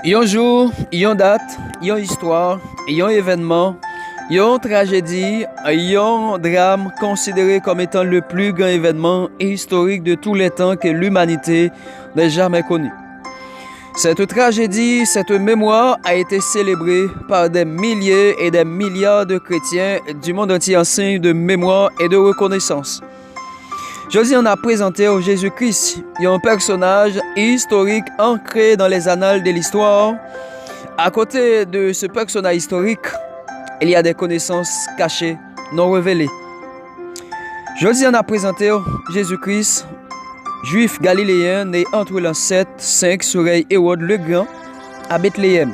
Yon jour, yon date, yon histoire, yon événement, yon tragédie, yon drame considéré comme étant le plus grand événement historique de tous les temps que l'humanité n'ait jamais connu. Cette tragédie, cette mémoire a été célébrée par des milliers et des milliards de chrétiens du monde entier en signe de mémoire et de reconnaissance. Jodi on a présenté au Jésus-Christ, un personnage historique ancré dans les annales de l'histoire. À côté de ce personnage historique, il y a des connaissances cachées, non révélées. Jodi on a présenté au Jésus-Christ, juif galiléen né entre l'an 7 5 sur Hérode le Grand à Bethléem.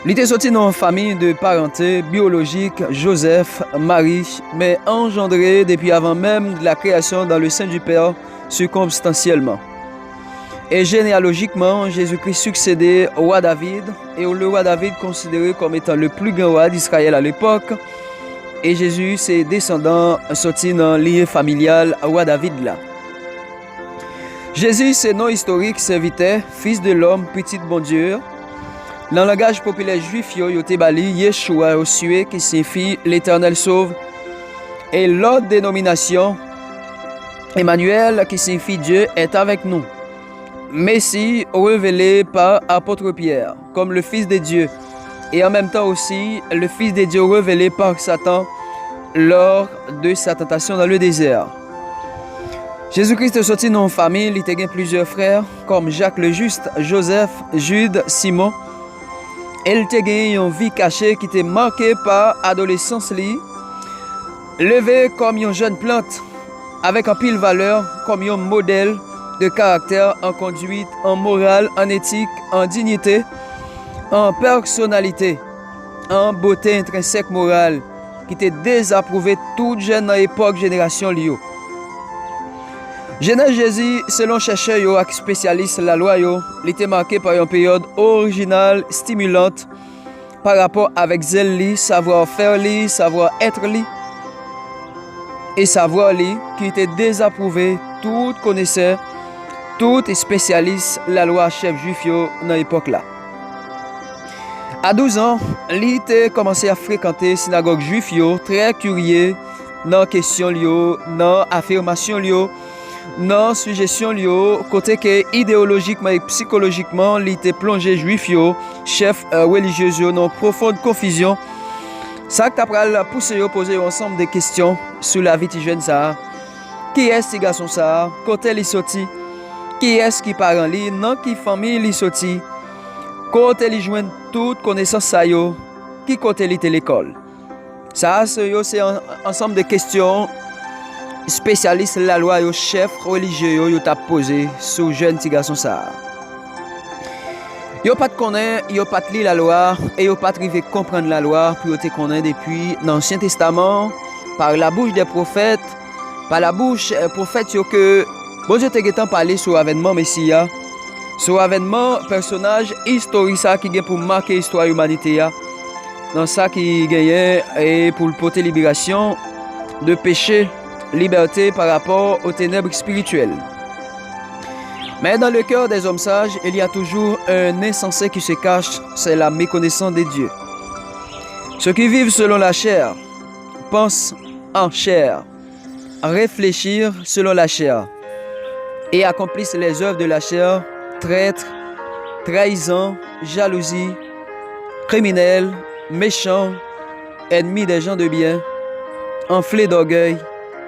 Il était sorti dans une famille de parenté biologique Joseph, Marie, mais engendré depuis avant même la création dans le sein du Père circonstanciellement. Et généalogiquement, Jésus-Christ succédait au roi David, et le roi David considéré comme étant le plus grand roi d'Israël à l'époque. Et Jésus, ses descendants, sortis dans le lien familial roi David là. Jésus, c'est nom historique, serviteur, fils de l'homme, petit bon Dieu. Dans le langage populaire juif, il y a Yeshua Yosué qui signifie l'Éternel sauve. Et l'autre dénomination, Emmanuel, qui signifie Dieu est avec nous. Messie révélé par apôtre Pierre, comme le Fils de Dieu. Et en même temps aussi, le Fils de Dieu révélé par Satan lors de sa tentation dans le désert. Jésus-Christ est sorti dans une famille, il était plusieurs frères, comme Jacques le Juste, Joseph, Jude, Simon. Elle te gagné une vie cachée qui était marquée par l'adolescence, levée comme une jeune plante, avec un pile valeur, comme un modèle de caractère en conduite, en morale, en éthique, en dignité, en personnalité, en beauté intrinsèque morale, qui était désapprouvé toute jeune dans l'époque génération Lio. Genèse Jésus, selon chercheurs et spécialistes la loi, il était marqué par une période originale, stimulante, par rapport avec zèle, savoir-faire, savoir-être, et savoir qui était désapprouvé, tout connaisseur, tout spécialiste la loi chef juif dans l'époque là. À 12 ans, il a commencé à fréquenter la synagogue juif, très curieux dans la question, dans l'affirmation, dans suggestion, côté que idéologiquement et psychologiquement, il était plongé juif, chef religieux, dans profonde confusion. Ça a poussé à poser ensemble de questions sur la vie de jeune ça. Qui est ce garçon ça? Côté il sorti? Qui est-ce qui parent li? Dans qui famille il sorti? Côté il joint toute connaissance ça yo? Qui côté il était l'école? Ça c'est un ensemble de questions spécialistes la loi yo chef religieux yo t'a posé sur jeune petit garçon ça. Yo pas de connaître, yo pas de lire la loi et yo pas arrivé comprendre la loi pour te connaître depuis l'Ancien Testament par la bouche des prophètes, par la bouche des prophètes yo que bon Dieu t'a parlé sur l'avènement Messia, sur l'avènement personnage historique ça qui vient pour marquer l'histoire de l'humanité dans ça qui gagnait et pour porter libération de péché, liberté par rapport aux ténèbres spirituelles. Mais dans le cœur des hommes sages, il y a toujours un insensé qui se cache, c'est la méconnaissance de Dieu. Ceux qui vivent selon la chair pensent en chair, réfléchir selon la chair et accomplissent les œuvres de la chair, traîtres, trahison, jalousie, criminels, méchants, ennemis des gens de bien, enflés d'orgueil,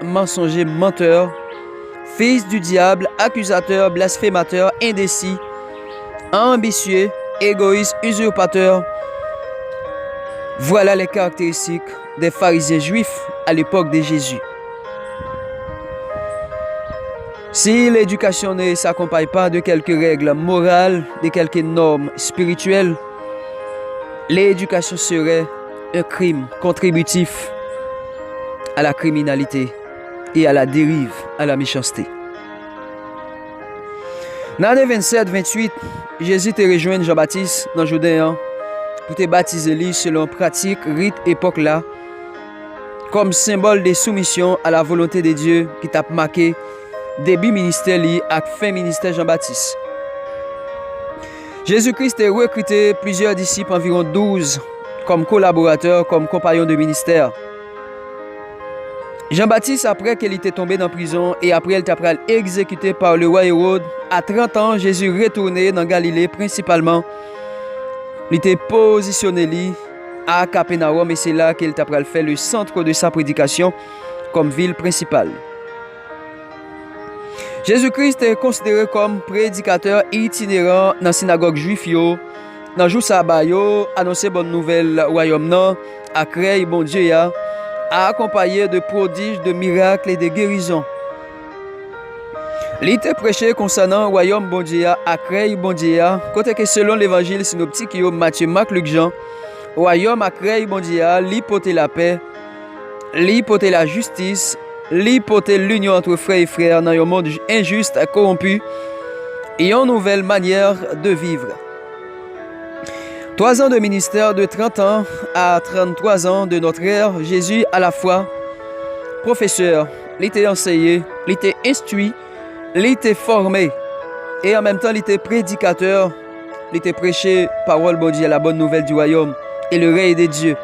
mensongers, menteurs, fils du diable, accusateurs, blasphémateurs, indécis, ambitieux, égoïstes, usurpateurs. Voilà les caractéristiques des pharisiens juifs à l'époque de Jésus. Si l'éducation ne s'accompagne pas de quelques règles morales, de quelques normes spirituelles, l'éducation serait un crime contributif à la criminalité et à la dérive, à la méchanceté. Dans l'année 27-28, Jésus te rejoint Jean-Baptiste dans Judéen pour te baptiser lui selon pratique, rite, époque là, comme symbole de soumission à la volonté de Dieu qui t'a marqué début ministère li ak fin ministère Jean-Baptiste. Jésus-Christ a recruté plusieurs disciples, environ 12, comme collaborateurs, comme compagnons de ministère. Jean-Baptiste, après qu'il était tombé dans la prison et après il était exécuté par le roi Hérode, à 30 ans, Jésus retourné dans Galilée principalement. Il était positionné à Capernaum et c'est là qu'il a fait le centre de sa prédication comme ville principale. Jésus-Christ est considéré comme prédicateur itinérant dans la synagogue juive, dans le jour sabbat, annoncer bonne nouvelle royaume non, à créer bon Dieu, à accompagner de prodiges, de miracles et de guérisons. Il était prêché concernant le royaume bon Dieu, à créer bon Dieu, côté que selon l'évangile synoptique, Matthieu, Marc, Luc, Jean, royaume à créer bon Dieu, l'hypothèse la paix, l'hypothèse la justice, l'hypothèse l'union entre frères et frères dans un monde injuste, corrompu, et une nouvelle manière de vivre. 3 ans de ministère de 30 ans à 33 ans de notre ère, Jésus à la fois professeur, il était enseigné, il était instruit, il était formé et en même temps il était prédicateur, il était prêché parole bon Dieu, la bonne nouvelle du royaume et le règne de Dieu.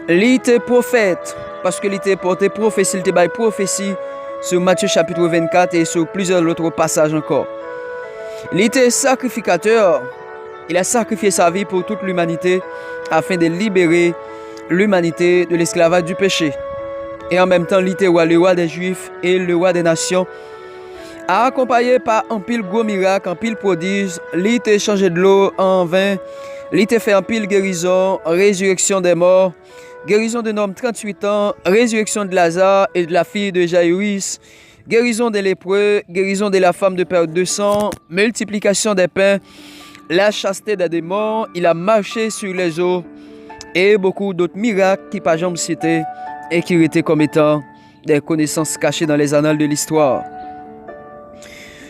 Il était prophète parce qu'il était porté prophétie, il était bail prophétie sur Matthieu chapitre 24 et sur plusieurs autres passages encore. Il était sacrificateur. Il a sacrifié sa vie pour toute l'humanité afin de libérer l'humanité de l'esclavage du péché. Et en même temps, il était le roi des Juifs et le roi des nations. Accompagné par un pile gros miracle, un pile prodige, il était changé de l'eau en vin. Il était fait un pile guérison, résurrection des morts, guérison d'un homme 38 ans, résurrection de Lazare et de la fille de Jaïrus, guérison des lépreux, guérison de la femme de perte de sang, multiplication des pains, la chasteté des démons, il a marché sur les eaux et beaucoup d'autres miracles qui pas jamais cités et qui étaient comme étant des connaissances cachées dans les annales de l'histoire.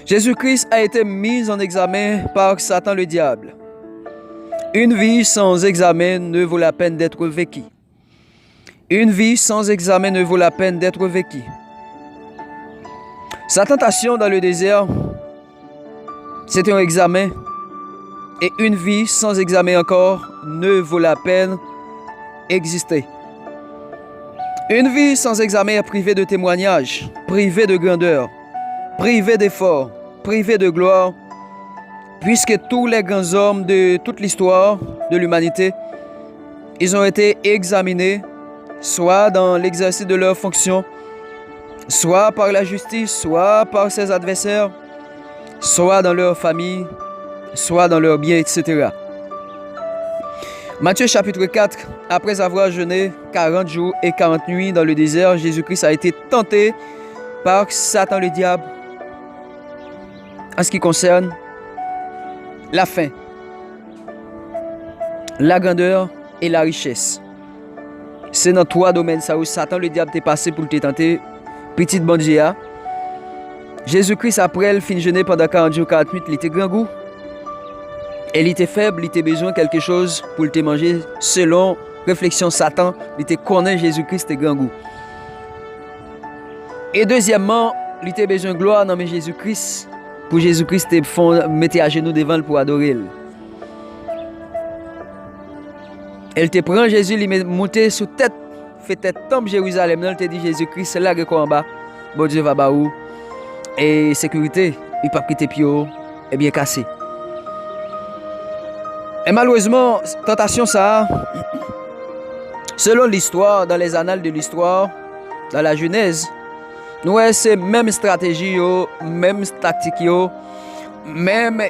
Jésus-Christ a été mis en examen par Satan le diable. Une vie sans examen ne vaut la peine d'être vécue. Une vie sans examen ne vaut la peine d'être vécue. Sa tentation dans le désert, c'était un examen. Et une vie sans examen encore ne vaut la peine d'exister. Une vie sans examen est privée de témoignage, privée de grandeur, privée d'effort, privée de gloire, puisque tous les grands hommes de toute l'histoire de l'humanité, ils ont été examinés, soit dans l'exercice de leurs fonctions, soit par la justice, soit par ses adversaires, soit dans leur famille, soit dans leurs biens, etc. Matthieu chapitre 4, après avoir jeûné 40 jours et 40 nuits dans le désert, Jésus-Christ a été tenté par Satan le diable en ce qui concerne la faim, la grandeur et la richesse. C'est dans 3 domaines ça où Satan le diable t'est passé pour te tenter. Petite bandia. Jésus-Christ après il fin jeûner pendant 40 jours, 40 nuits, il était grand goût. Elle était faible, il était besoin de quelque chose pour te manger. Selon réflexion Satan, il était connaît Jésus-Christ et grand goût. Et deuxièmement, il était besoin de gloire dans Jésus-Christ. Pour Jésus-Christ, il mettait à genoux devant pour adorer. Elle te prend Jésus, il monté sous tête, fait tête tombe Jérusalem. Elle te dit Jésus-Christ, c'est là que quoi en bas. Bon Dieu va où. Et sécurité, il pas quitter pied et bien cassé. Et malheureusement, tentation ça, selon l'histoire, dans les annales de l'histoire, dans la Genèse, nous avons ces mêmes stratégies, mêmes tactiques, même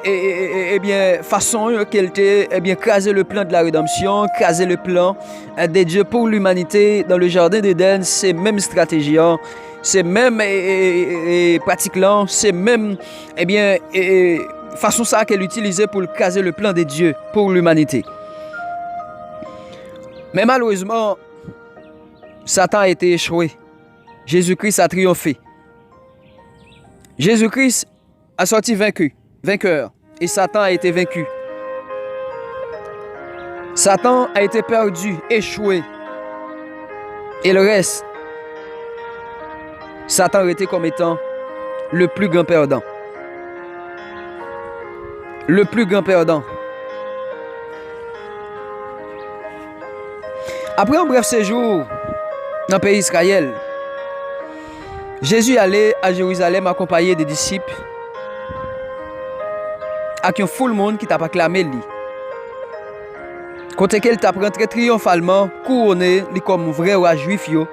bien façon qu'elle était bien craser le plan de la rédemption, craser le plan de Dieu pour l'humanité dans le jardin d'Éden, ces mêmes stratégies, ces mêmes pratiques là, ces mêmes bien façon ça qu'elle utilisait pour caser le plan de Dieu pour l'humanité. Mais malheureusement, Satan a été échoué. Jésus-Christ a triomphé. Jésus-Christ a sorti vainqueur. Et Satan a été vaincu. Satan a été perdu, échoué. Et le reste, Satan était comme étant le plus grand perdant. Le plus grand perdant. Après un bref séjour dans le pays d'Israël, Jésus allait à Jérusalem accompagné des disciples avec un full monde qui t'a acclamé lui. Côté qu'elle t'a rentré triomphalement, couronné comme vrai roi juif yo,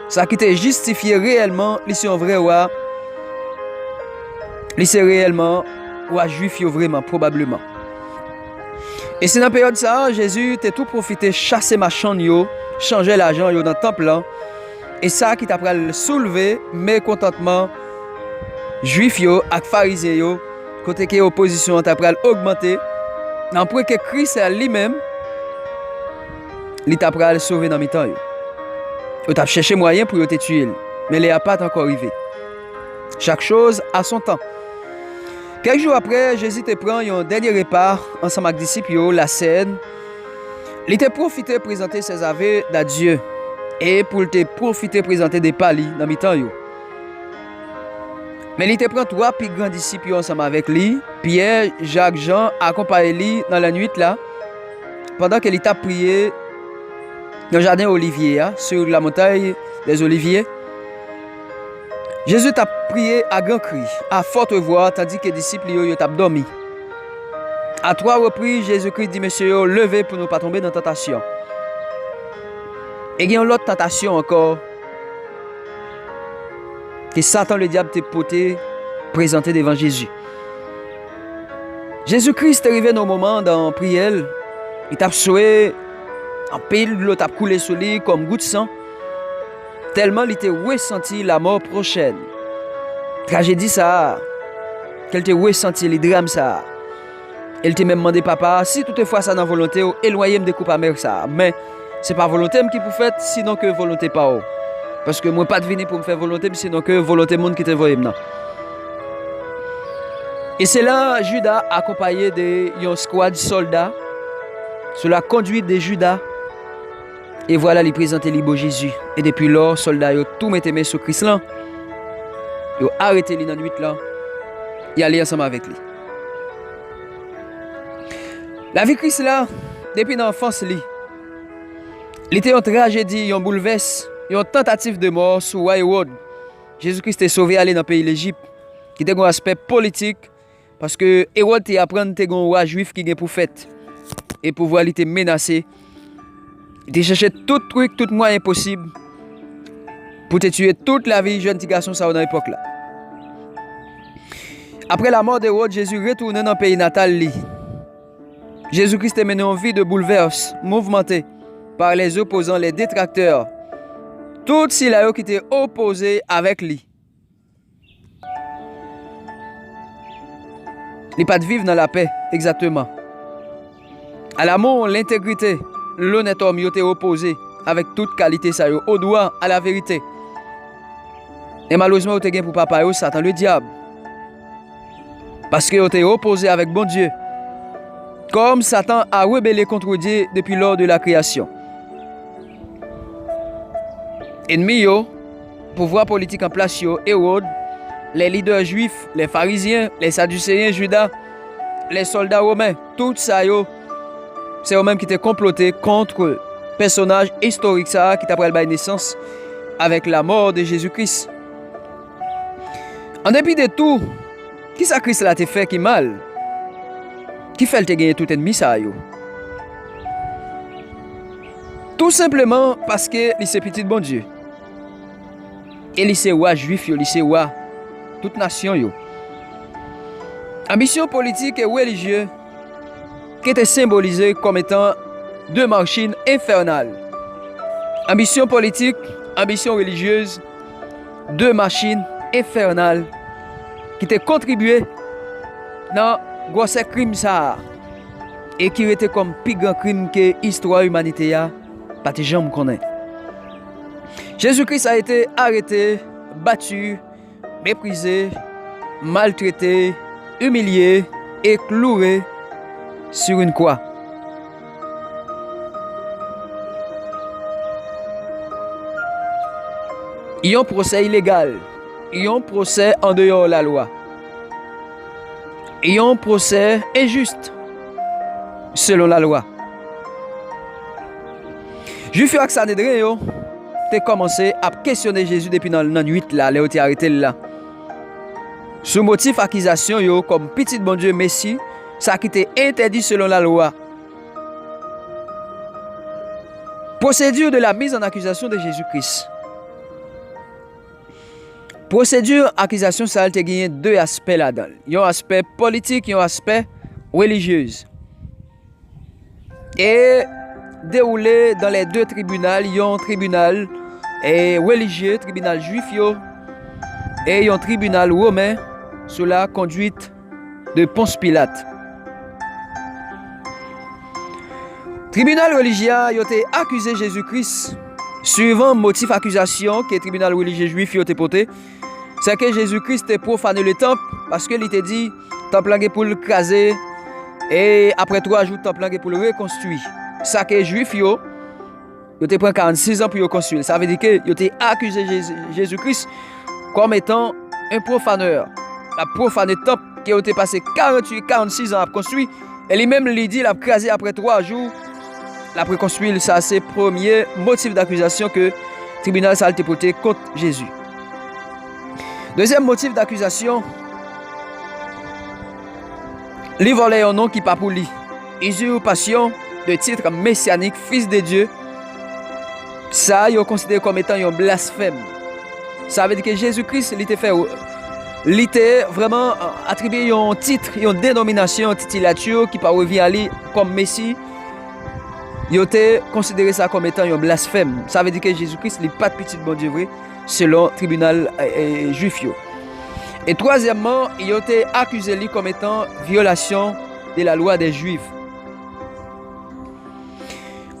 ça qui t'a justifié réellement, lui c'est un vrai roi. Lui c'est réellement roi juif yo vraiment probablement. Et c'est dans la période ça, Jésus t'a tout profité chasser marchand yo, changer l'argent yo dans le temple là. Et ça qui t'a soulevé mécontentement juif yo ak pharisien yo, côté que opposition t'a augmenté. Après que Christ lui-même il t'a sauvé dans mi-temps yo. Il t'a cherché moyen pour te tuer, mais il n'a pas encore arrivé. Chaque chose a son temps. Quelques jours après, Jésus te prend un dernier repas ensemble avec les disciples, la scène. Il t'a profité de présenter ses aveux à Dieu et pour te profiter de présenter des palis dans mi-temps. Mais il te prend trois plus grands disciples ensemble avec lui, Pierre, Jacques, Jean, accompagné lui dans la nuit là, pendant qu'il t'a prié dans le jardin Olivier, sur la montagne des Oliviers. Jésus t'a prié à grand cri, à forte voix, tandis que les disciples ont dormi. À trois reprises, Jésus-Christ dit, Monsieur, levez pour ne pas tomber dans la tentation. Et il y a une autre tentation encore, que Satan, le diable, t'a porté, présenté devant Jésus. Jésus-Christ est arrivé dans le moment dans la prière, il t'a souhaité, en pile, l'eau t'a coulé sur lui comme goutte de sang. Tellement il t'a ressenti la mort prochaine. Tragédie ça, qu'elle t'a ressenti les drames ça. Elle t'a même demandé papa, si toutefois ça dans volonté, éloignez-moi des coupes amères ça. Mais c'est pas volonté qui pour faire, sinon que volonté pas. Parce que moi pas de venir pour me faire volonté, sinon que volonté monde qui te voit maintenant. Et c'est là Judas accompagné d'un squad de soldats sous la conduite de Judas. Et voilà, il présente le Jésus. Et depuis lors, les soldats ont tout mis sur Christ là. Ils ont arrêté lui dans la nuit là. Ils allaient ensemble avec lui. La vie de Christ là, depuis l'enfance, il était une tragédie, une bouleverse, une tentative de mort sur roi Hérode. Jésus-Christ est sauvé aller dans le pays de l'Égypte, qui était un aspect politique, parce que Hérode a appris que un roi juif qui est pour fête. Et pour voir, il était menacé. Il a cherché tout truc, tout moyen possible pour te tuer toute la vie jeune petit garçon ça dans l'époque là. Après la mort d'Hérode, Jésus retourne dans le pays natal. Jésus-Christ est mené en vie de bouleverse, mouvementé par les opposants, les détracteurs. Tout ceux qui étaient opposés avec lui. Il n'est pas de vivre dans la paix, exactement. À l'amour, l'intégrité, l'honnête homme il était opposé avec toute qualité ça au droit à la vérité. Et malheureusement, il était pour papa Satan le diable. Parce qu'il était opposé avec bon Dieu. Comme Satan a rebellé contre Dieu depuis lors de la création. Ennemi pouvoir politique en place Hérode, les leaders juifs, les pharisiens, les sadducéens, Judas, les soldats romains, tout ça c'est eux-mêmes qui étaient complotés contre le personnage historique ça, qui t'a pris la naissance avec la mort de Jésus-Christ. En dépit de tout, qui ça Christ l'a fait qui mal? Qui fait te gagner tout ennemi ça yo? Tout simplement parce que il est petit de bon Dieu. Et il est roi juif, il est roi toute nation yo. Ambition politique et religieuse qui était symbolisée comme étant deux machines infernales. Ambition politique, ambition religieuse, deux machines infernales qui étaient contribuées dans gros crime ça et qui était comme plus grand crime que l'histoire humanité a pas de gens connaît. Jésus-Christ a été arrêté, battu, méprisé, maltraité, humilié et cloué sur une croix. Il y a un procès illégal. Il y a un procès en dehors de la loi. Il y a un procès injuste selon la loi. Juif ak Sanhédrin yo te commencé à questionner Jésus depuis dans la nuit là, les ont arrêté là. Sous motif accusation yo comme petit bon Dieu Messie, ça qui était interdit selon la loi. Procédure de la mise en accusation de Jésus-Christ. Procédure accusation ça a gagné deux aspects là-dedans. Il y a un aspect politique, il y a un aspect religieux. Et déroulé dans les deux tribunaux, il y a un tribunal religieux, tribunal juif et il y a un tribunal romain sous la conduite de Ponce Pilate. Tribunal religieux a accusé Jésus-Christ suivant motif accusation que le tribunal religieux juif a porté. C'est que Jésus-Christ a profané le temple parce qu'il était dit temple pour le craser et après 3 jours temple pour le reconstruire. Ça que les juifs yo te pris 46 ans pour le construire. Ça veut dire que yo te accusé Jésus-Christ comme étant un profaneur. La profané temple qui a été passé 46 ans à construire et lui-même lui dit l'a crasé après 3 jours. La reconstruire, ça c'est le premier motif d'accusation que le tribunal ça a été porté contre Jésus. Deuxième motif d'accusation, il volait un nom qui pas pour lui. Usurpation de titre messianique, fils de Dieu. Ça, il est considéré comme étant un blasphème. Ça veut dire que Jésus-Christ, il était vraiment attribué un titre, une dénomination, une titulature qui pas revient à lui comme Messie. Il était considéré ça comme étant un blasphème. Ça veut dire que Jésus-Christ n'est pas de petit bon Dieu vrai, selon le tribunal juif. Et troisièmement, il a été accusé lui comme étant violation de la loi des Juifs.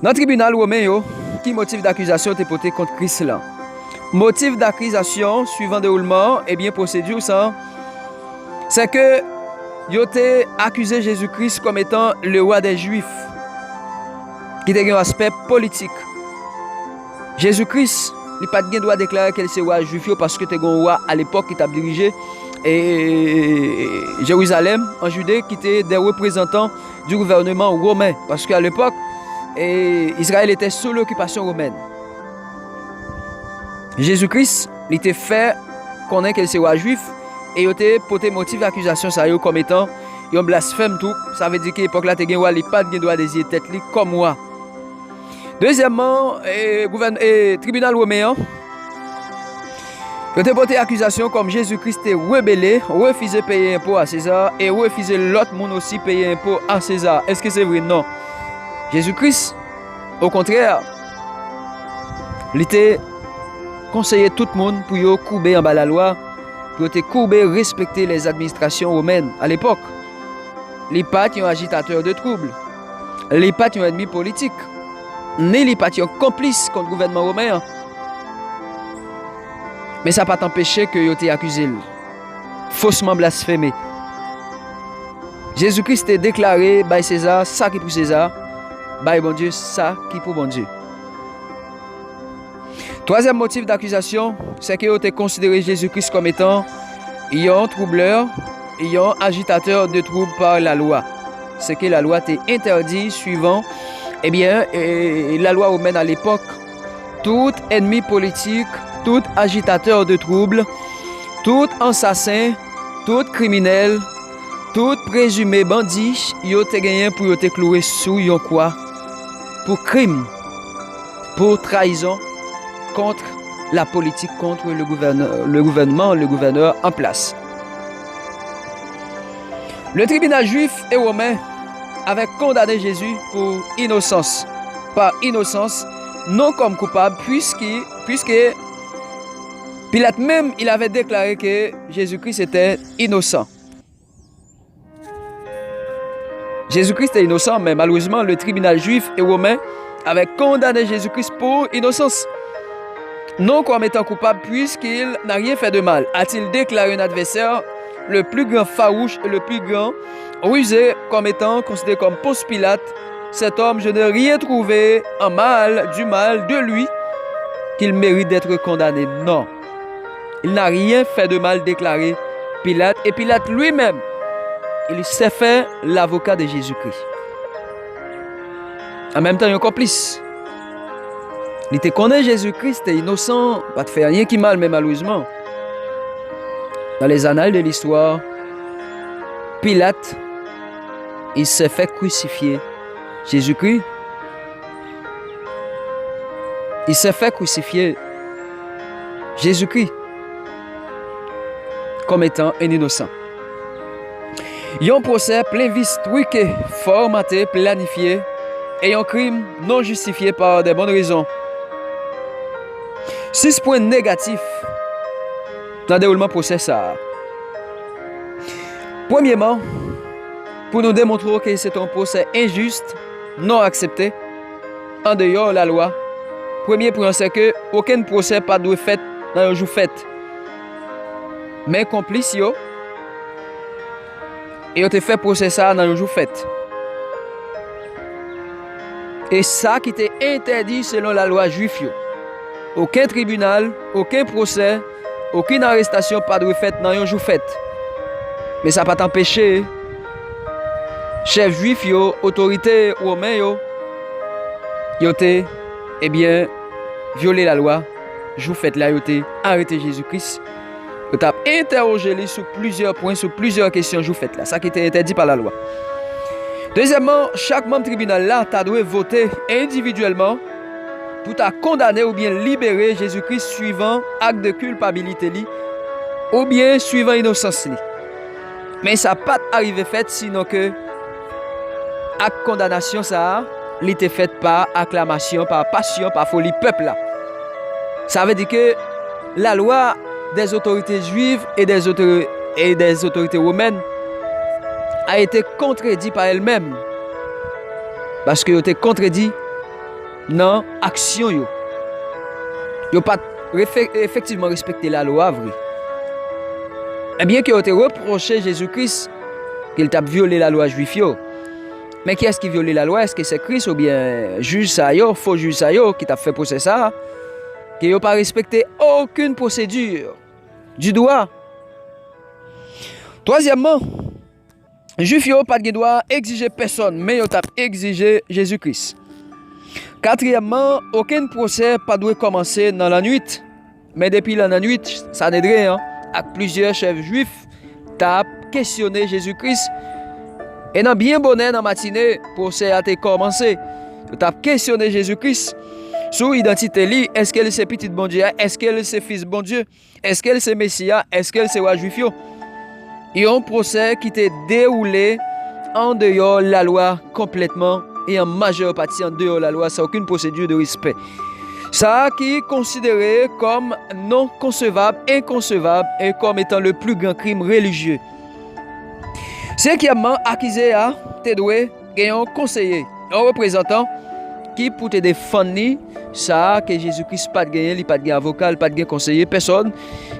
Dans le tribunal romain, qui motif d'accusation était porté contre Christ là? Motif d'accusation suivant déroulement, et bien procédure ça, c'est que il a été accusé Jésus-Christ comme étant le roi des Juifs, qui a un aspect politique. Jésus-Christ, il n'a pas de droit de déclarer qu'il est roi juif parce que tu es un roi à l'époque qui t'a dirigé Jérusalem en Judée, qui était des représentants du gouvernement romain. Parce qu'à l'époque, Israël était sous l'occupation romaine. Jésus-Christ, il était fait connaître qu'il est roi juif et il était porté motif d'accusation comme étant un blasphème tout. Ça veut dire qu'à l'époque là, tu es un roi, il n'a pas de droit de désirer tête comme moi. Deuxièmement, tribunal romain, il a porté accusation comme Jésus-Christ est rebellé, refusé de payer impôt à César et refusé l'autre monde aussi payer impôt à César. Est-ce que c'est vrai? Non. Jésus-Christ, au contraire, il était conseillé tout le monde pour courber en bas la loi, pour courber respecter les administrations romaines à l'époque. Les pattes sont agitateurs de troubles. Les pattes sont ennemis politiques. Ni les partis complices contre le gouvernement romain. Mais ça n'a pas empêché que ils été accusé faussement blasphémé. Jésus-Christ a déclaré by César ça qui pour César, by bon Dieu ça qui pour bon Dieu. Troisième motif d'accusation, c'est qu'ils ont considéré Jésus-Christ comme étant un troubleur, un agitateur de troubles par la loi. C'est que la loi était interdite suivant la loi romaine à l'époque, tout ennemi politique, tout agitateur de troubles, tout assassin, tout criminel, tout présumé bandit, il a gagné pour être cloué sous yon quoi? Pour crime, pour trahison contre la politique, contre le gouverneur en place. Le tribunal juif et romain avait condamné Jésus pour innocence. Par innocence, non comme coupable, puisque Pilate même, il avait déclaré que Jésus-Christ était innocent. Jésus-Christ est innocent, mais malheureusement, le tribunal juif et romain avait condamné Jésus-Christ pour innocence. Non comme étant coupable, puisqu'il n'a rien fait de mal. A-t-il déclaré un adversaire, le plus grand farouche et le plus grand rusé comme étant considéré comme Ponce Pilate? Cet homme, je n'ai rien trouvé en mal, du mal de lui, qu'il mérite d'être condamné. Non. Il n'a rien fait de mal, déclaré Pilate. Et Pilate lui-même, il s'est fait l'avocat de Jésus-Christ. En même temps, il y a un complice. Il te connaît Jésus-Christ, est innocent, pas te faire rien qui mal, mais malheureusement. Dans les annales de l'histoire, Pilate, il s'est fait crucifier. Jésus-Christ, il s'est fait crucifier. Jésus-Christ, comme étant un innocent. Il y a un procès plein vice, truqué, formaté, planifié, et un crime non justifié par des bonnes raisons. 6 points négatifs dans le déroulement procès ça. Premièrement, pour nous démontrer que c'est un procès injuste, non accepté, en dehors de la loi. Premier point, c'est que aucun procès pas doit fait dans un jour fait. Mais complice yo, et on te fait procès ça dans un jour fait. Et ça qui était interdit selon la loi juive. Aucun tribunal, aucun procès, aucune arrestation pas doit fait dans un jour fait. Mais ça pas t'empêcher chef juif yo, autorité romain yo te eh bien violer la loi. Jour fait là yo te arrêté Jésus-Christ. Yo t'a interrogé lui sur plusieurs points, sur plusieurs questions jour fait là, ça qui était interdit par la loi. Deuxièmement, chaque membre tribunal là t'a dû voter individuellement pour t'a condamner ou bien libérer Jésus-Christ suivant acte de culpabilité li ou bien suivant innocence li. Mais ça pas arrivé fait sinon que acte condamnation ça l'était fait par acclamation, par passion, par folie peuple là. Ça veut dire que la loi des autorités juives et des autorités romaines a été contredite par elle-même. Parce que yo été contredit dans l'action yo. Yo pas effectivement respecté la loi vrai. Et bien que yo été reproché Jésus-Christ qu'il t'a violé la loi juive yo. Mais qui est-ce qui violé la loi? Est-ce que c'est Christ ou bien juge ça yo, faux juge ça yo qui t'a fait procès ça? Qui n'a pas respecté aucune procédure du droit. Troisièmement, juif n'a pas de droit exiger personne, mais il a exigé Jésus-Christ. Quatrièmement, aucun procès pas doit commencer dans la nuit, mais depuis la nuit, ça n'aiderait hein, avec plusieurs chefs juifs t'a questionné Jésus-Christ. Et dans bien bonnet dans matinée, procès a été commencé. T'a questionné Jésus-Christ. Sur l'identité li, est-ce qu'elle c'est petit bon Dieu? Est-ce qu'elle c'est fils bon Dieu? Est-ce qu'elle c'est Messia? Est-ce qu'elle c'est roi juif? Il y a un procès qui était déroulé en dehors de la loi complètement et en majeure partie en dehors de la loi, sans aucune procédure de respect. Ça qui est considéré comme non concevable, inconcevable et comme étant le plus grand crime religieux. Cinquièmement, accusé à te doué un conseiller, un représentant qui pour te défendre ça que Jésus-Christ pas de gagner, il pas de avocat, pas de conseiller, personne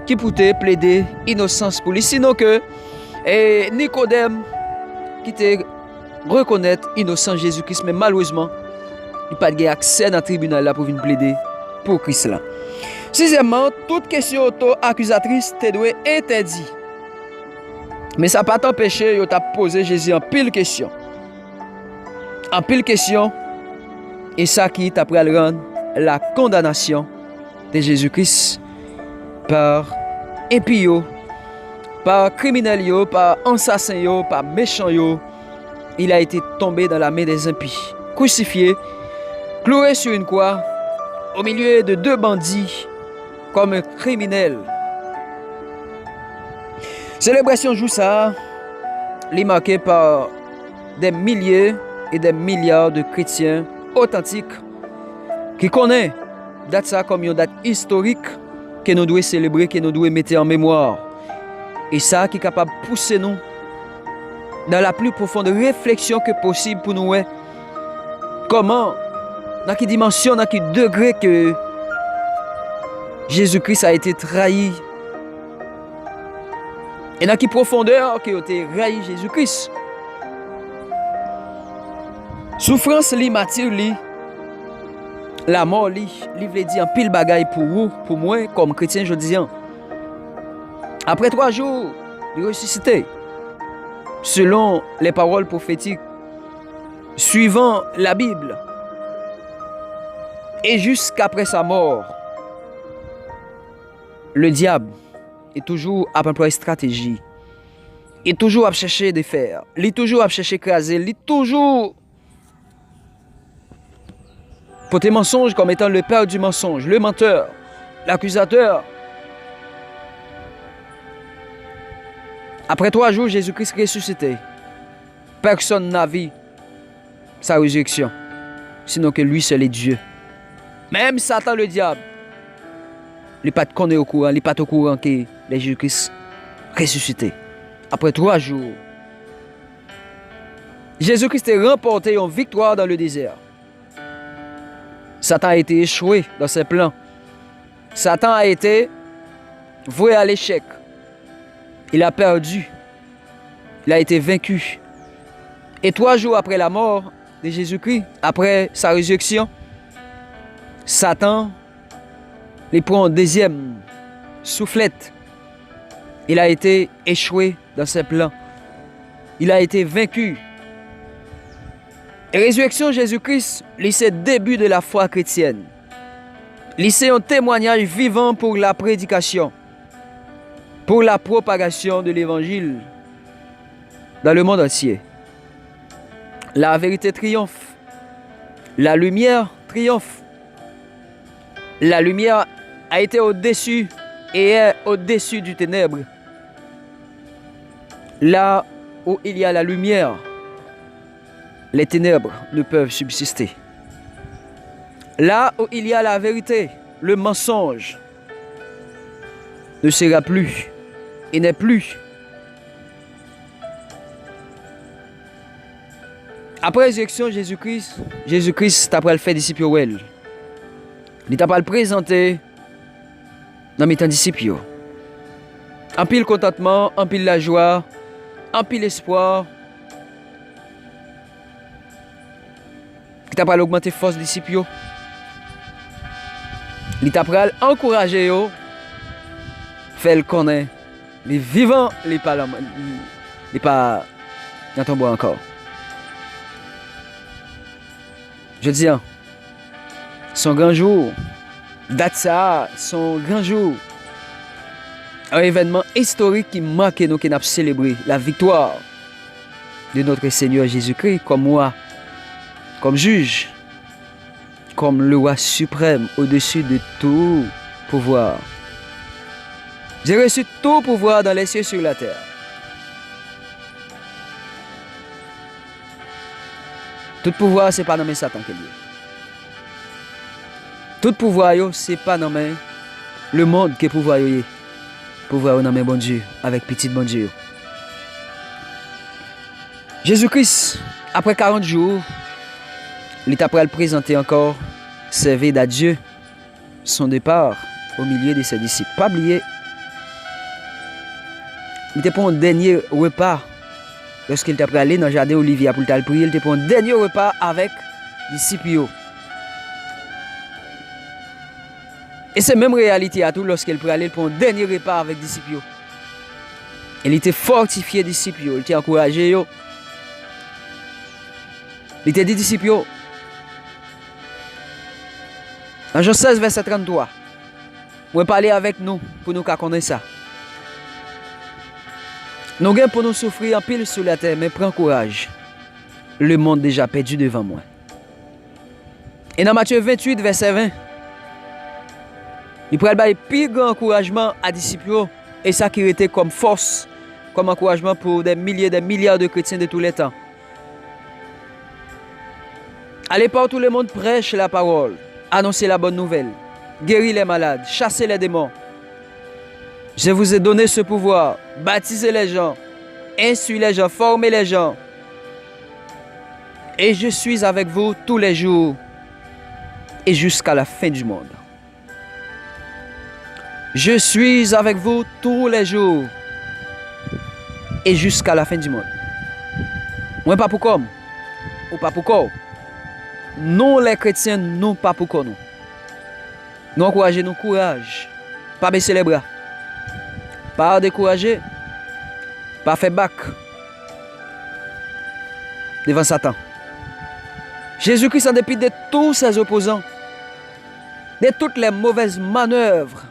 qui pour te plaider innocence pour lui, sinon que Nicodème qui te reconnaître innocent Jésus-Christ, mais malheureusement il pas de accès dans le tribunal là pour venir plaider pour Christ là. Sixièmement, toute question auto-accusatrice te doit interdit. Mais ça pas t'empêcher de poser Jésus en pile question. En pile question. Et ça qui t'a pris à rendre la condamnation de Jésus-Christ par impie, par criminel, par assassin, par méchant. Il a été tombé dans la main des impies, crucifié, cloué sur une croix, au milieu de 2 bandits, comme un criminel. Célébration jour ça, est marquée par des milliers et des milliards de chrétiens authentiques qui connaissent date ça comme une date historique que nous devons célébrer, que nous devons mettre en mémoire. Et ça qui est capable de pousser nous dans la plus profonde réflexion que possible pour nous. Comment, dans quelle dimension, dans quel degré que Jésus-Christ a été trahi. Et dans quelle profondeur que a été trahi Jésus-Christ. Souffrance li, martyr li, la mort li, veut dire en pile bagaille pour vous, pour moi, comme chrétien, je dis. Après 3 jours, il ressuscité. Selon les paroles prophétiques, suivant la Bible. Et jusqu'après sa mort, le diable est toujours à employer stratégie. Il est toujours à chercher de faire. Il est toujours à chercher d'écraser. Il est toujours pour tes mensonges comme étant le père du mensonge, le menteur, l'accusateur. Après 3 jours, Jésus-Christ ressuscité. Personne n'a vu sa résurrection, sinon que lui seul est Dieu. Même Satan le diable, il n'est pas au courant, il n'est pas au courant que Jésus-Christ ressuscité. Après 3 jours, Jésus-Christ a remporté une victoire dans le désert. Satan a été échoué dans ses plans. Satan a été voué à l'échec. Il a perdu. Il a été vaincu. Et 3 jours après la mort de Jésus-Christ, après sa résurrection, Satan il prend une deuxième soufflette. Il a été échoué dans ses plans. Il a été vaincu. Et résurrection de Jésus-Christ, c'est le début de la foi chrétienne. C'est un témoignage vivant pour la prédication, pour la propagation de l'évangile dans le monde entier. La vérité triomphe. La lumière triomphe. La lumière a été au-dessus et est au-dessus du ténèbre. Là où il y a la lumière, les ténèbres ne peuvent subsister. Là où il y a la vérité, le mensonge ne sera plus et n'est plus. Après la résurrection de Jésus-Christ après le fait disciple. Il t'a pas le présenté dans mes temps disciples. En pile contentement, en pile la joie, en pile espoir. Il t'a pas augmenter force disciples. Il t'a pas encourager yo, faire le connaître. Les vivants, les pas dans ton bois encore. Je dis, son grand jour, date ça, son grand jour. Un événement historique qui marque nous, qui n'a célébré la victoire de notre Seigneur Jésus-Christ comme moi, comme juge, comme le roi suprême au-dessus de tout pouvoir. J'ai reçu tout pouvoir dans les cieux et sur la terre. Tout pouvoir, ce n'est pas dans mes Satan qui est lié. Tout pouvoir, ce n'est pas dans le monde qui est pouvoir. Pouvoir dans mes bon Dieu, avec petit bon Dieu. Jésus-Christ, après 40 jours, il est après le présenter encore, servir à Dieu son départ au milieu de ses disciples. Pas oublier, il était pour un dernier repas. Lorsqu'il était allé dans le jardin Olivier pour le prier, il était pour un dernier repas avec les disciples. Et c'est même réalité à tout lorsqu'il allait pour un dernier repas avec les disciples. Il était fortifié disciples, il était encouragé. Il était dit disciples. Dans Jean 16, verset 33, vous parler avec nous pour nous connaître ça. Nous avons pour nous souffrir en pile sur la terre, mais prends courage. Le monde déjà perdu devant moi. Et dans Matthieu 28, verset 20, il pourrait donner plus grand encouragement à disciples et ça qui était comme force, comme encouragement pour des milliers, des milliards de chrétiens de tous les temps. Allez partout, le monde prêche la parole, annoncer la bonne nouvelle, guérir les malades, chasser les démons. Je vous ai donné ce pouvoir, baptiser les gens, instruire les gens, former les gens. Et je suis avec vous tous les jours et jusqu'à la fin du monde. Je suis avec vous tous les jours et jusqu'à la fin du monde. Moi, pas pour comme, ou pas pour quoi. Nous, les chrétiens, nous, pas pour quoi nous. Nous encourager, nous courage, pas baisser les bras. Pas décourager, pas faire bac devant Satan. Jésus-Christ, en dépit de tous ses opposants, de toutes les mauvaises manœuvres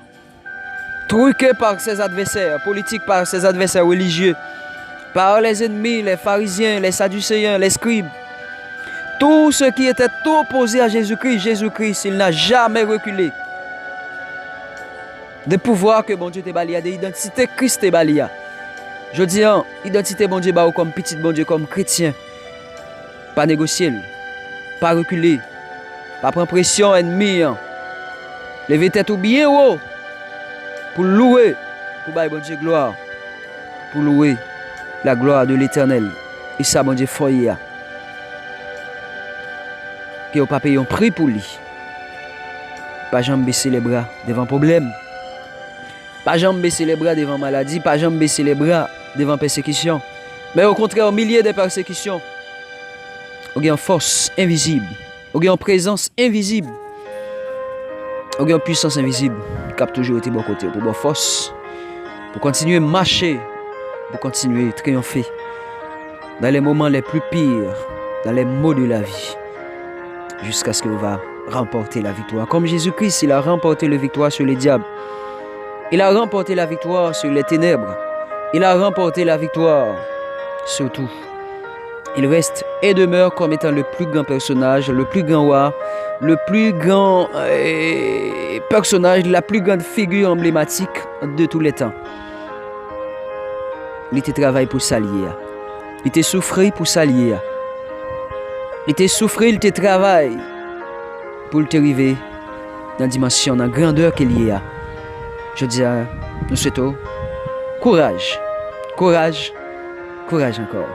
truquées par ses adversaires politiques, par ses adversaires religieux, par les ennemis, les pharisiens, les sadducéens, les scribes. Tout ce qui était opposé à Jésus-Christ, il n'a jamais reculé. De pouvoir que bon Dieu te balia, de identité Christ te balia. Je dis, identité bon Dieu comme petit bon Dieu, comme chrétien. Pas négocier, pas reculer, pas prendre pression ennemi. Lever tête ou bien haut pour louer, pour bailler bon Dieu gloire, pour louer la gloire de l'Éternel. Et ça bon Dieu foyer. Que vous pas payer un prix pour lui. Pas jamais baisser les bras devant problème. Pas jamais baisser les bras devant maladie, pas jamais baisser les bras devant persécution. Mais au contraire, au milieu des persécutions, vous avez une force invisible, vous avez une présence invisible, vous avez une puissance invisible qui a toujours été de bon côté, pour bonne force, pour continuer à marcher, pour continuer à triompher dans les moments les plus pires, dans les maux de la vie, jusqu'à ce que vous va remporter la victoire. Comme Jésus-Christ, il a remporté la victoire sur les diables. Il a remporté la victoire sur les ténèbres. Il a remporté la victoire sur tout. Il reste et demeure comme étant le plus grand personnage, le plus grand roi, le plus grand personnage, la plus grande figure emblématique de tous les temps. Il te travaille pour s'allier. Il te souffre pour s'allier. Il te souffre, il te travaille pour te arriver dans la dimension, dans la grandeur qu'il y a. Je dis à nous souhaitons courage, courage, courage encore.